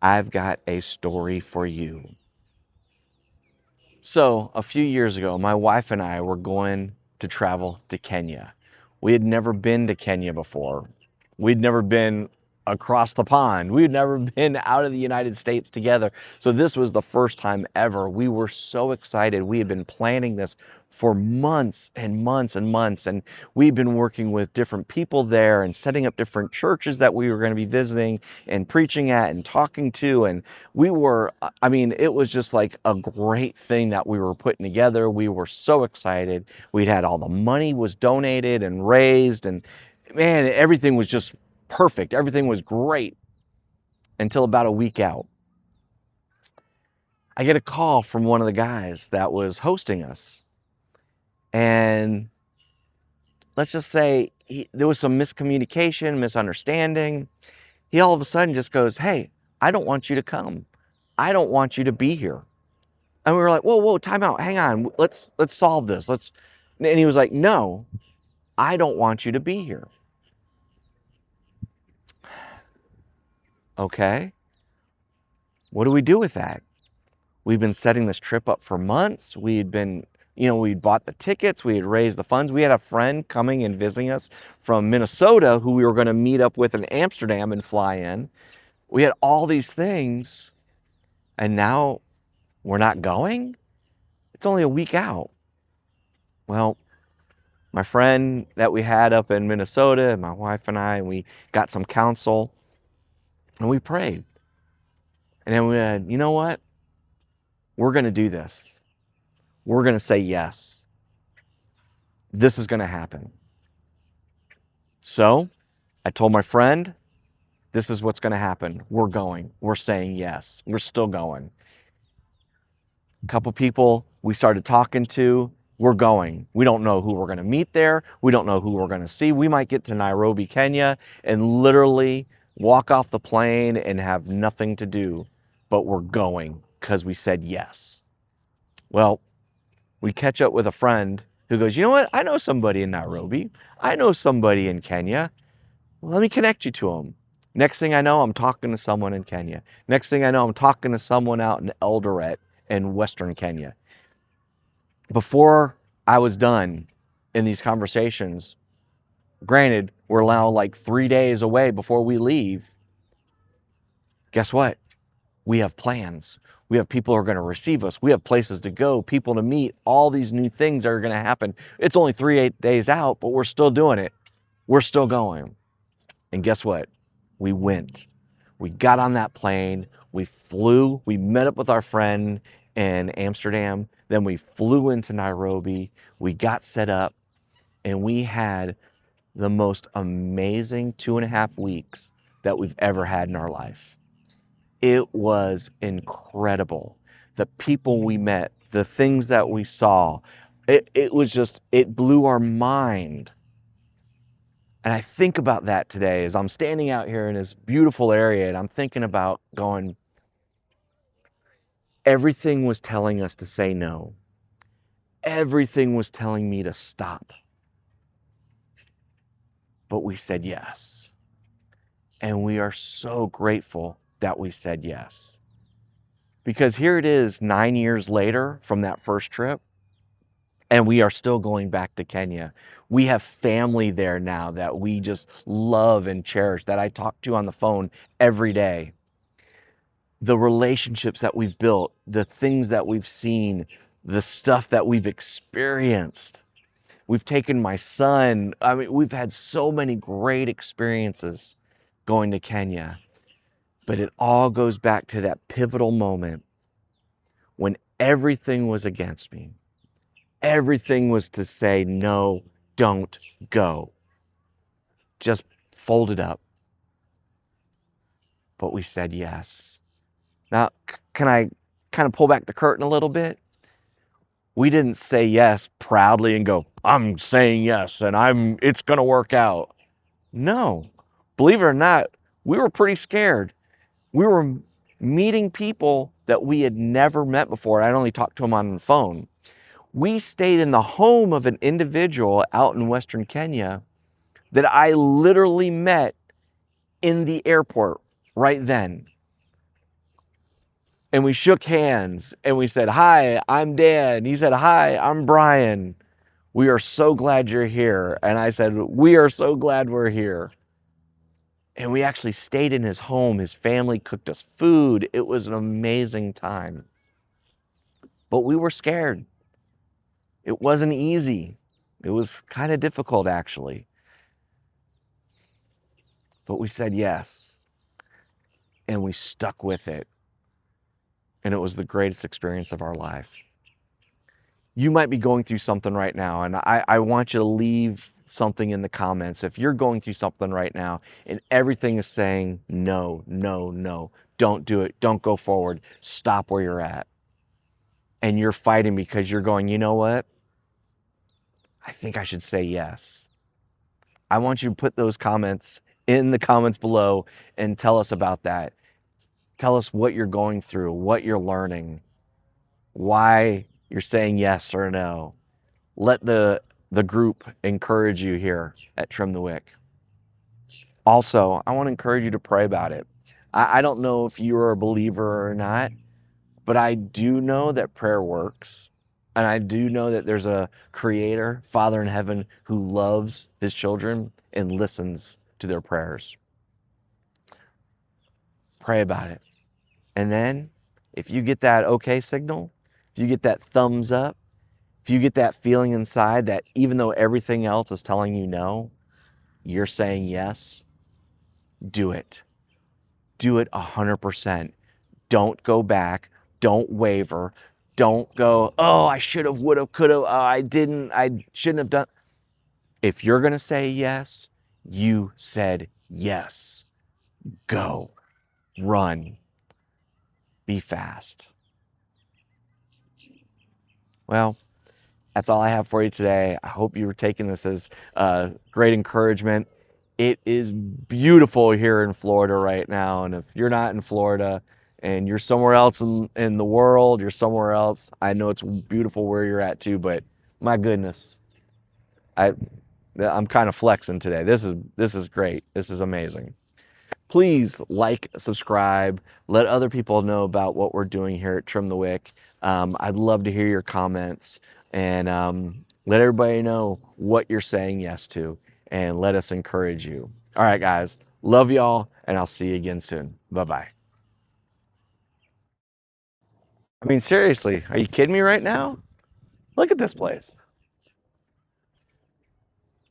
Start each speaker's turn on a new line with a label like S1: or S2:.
S1: I've got a story for you. So, a few years ago, my wife and I were going to travel to Kenya. We had never been to Kenya before. We'd never been across the pond. We'd never been out of the United States together. So, this was the first time ever. We were so excited. We had been planning this for months and months and months. And we'd been working with different people there and setting up different churches that we were going to be visiting and preaching at and talking to. And we were, I mean, it was just like a great thing that we were putting together. We were so excited. We'd had all the money was donated and raised, and man, everything was just perfect. Everything was great until about a week out. I get a call from one of the guys that was hosting us. And let's just say there was some miscommunication, misunderstanding. He all of a sudden just goes, "Hey, I don't want you to come. I don't want you to be here." And we were like, whoa, time out, hang on, let's solve this. And he was like, "No, I don't want you to be here." Okay, what do we do with that? We've been setting this trip up for months. We'd been, we'd bought the tickets, we had raised the funds. We had a friend coming and visiting us from Minnesota who we were going to meet up with in Amsterdam and fly in. We had all these things, and now we're not going? It's only a week out. Well, my friend that we had up in Minnesota, and my wife and I, and we got some counsel and we prayed. And then we said, you know what? We're going to do this. We're going to say yes. This is going to happen. So I told my friend, this is what's going to happen. We're going. We're saying yes. We're still going. A couple people we started talking to, we're going. We don't know who we're going to meet there. We don't know who we're going to see. We might get to Nairobi, Kenya, and literally walk off the plane and have nothing to do, but we're going because we said yes. Well, we catch up with a friend who goes, you know what? I know somebody in Nairobi. I know somebody in Kenya. Let me connect you to them. Next thing I know, I'm talking to someone in Kenya. Next thing I know, I'm talking to someone out in Eldoret in Western Kenya. Before I was done in these conversations, granted, we're now like 3 days away before we leave. Guess what? We have plans. We have people who are going to receive us. We have places to go, people to meet, all these new things that are going to happen. It's only 8 days out, but we're still doing it. We're still going. And guess what? We went. We got on that plane. We flew. We met up with our friend in Amsterdam. Then we flew into Nairobi. We got set up, and we had the most amazing 2.5 weeks that we've ever had in our life. It was incredible. The people we met, the things that we saw, it was just, it blew our mind. And I think about that today as I'm standing out here in this beautiful area, and I'm thinking about going, everything was telling us to say no. Everything was telling me to stop. But we said yes. And we are so grateful that we said yes. Because here it is 9 years later from that first trip, and we are still going back to Kenya. We have family there now that we just love and cherish, that I talk to on the phone every day. The relationships that we've built, the things that we've seen, the stuff that we've experienced. We've taken my son. I mean, we've had so many great experiences going to Kenya. But it all goes back to that pivotal moment when everything was against me. Everything was to say, no, don't go. Just fold it up. But we said yes. Now, can I kind of pull back the curtain a little bit? We didn't say yes proudly and go, I'm saying yes and it's going to work out. No, believe it or not, we were pretty scared. We were meeting people that we had never met before. I'd only talked to them on the phone. We stayed in the home of an individual out in Western Kenya that I literally met in the airport right then. And we shook hands and we said, "Hi, I'm Dan." He said, "Hi, I'm Brian. We are so glad you're here." And I said, "We are so glad we're here." And we actually stayed in his home. His family cooked us food. It was an amazing time. But we were scared. It wasn't easy. It was kind of difficult, actually. But we said yes. And we stuck with it. And it was the greatest experience of our life. You might be going through something right now, and I want you to leave something in the comments. If you're going through something right now and everything is saying no, no, no, don't do it, don't go forward, stop where you're at, and you're fighting because you're going, you know what? I think I should say yes. I want you to put those comments in the comments below and tell us about that. Tell us what you're going through, what you're learning, why you're saying yes or no. Let the group encourage you here at Trim the Wick. Also, I want to encourage you to pray about it. I don't know if you're a believer or not, but I do know that prayer works. And I do know that there's a creator, Father in heaven, who loves his children and listens to their prayers. Pray about it. And then if you get that okay signal, if you get that thumbs up, if you get that feeling inside that even though everything else is telling you no, you're saying yes, do it. Do it 100%. Don't go back. Don't waver. Don't go, oh, I should have, would have, could have, I didn't, I shouldn't have done. If you're going to say yes, you said yes. Go. Run. Be fast. Well, that's all I have for you today. I hope you were taking this as great encouragement. It is beautiful here in Florida right now. And if you're not in Florida and you're somewhere else in the world, you're somewhere else, I know it's beautiful where you're at too, but my goodness, I'm kind of flexing today. This is great. This is amazing. Please like, subscribe, let other people know about what we're doing here at Trim the Wick. I'd love to hear your comments and let everybody know what you're saying yes to and let us encourage you. All right, guys. Love y'all, and I'll see you again soon. Bye-bye. I mean, seriously, are you kidding me right now? Look at this place.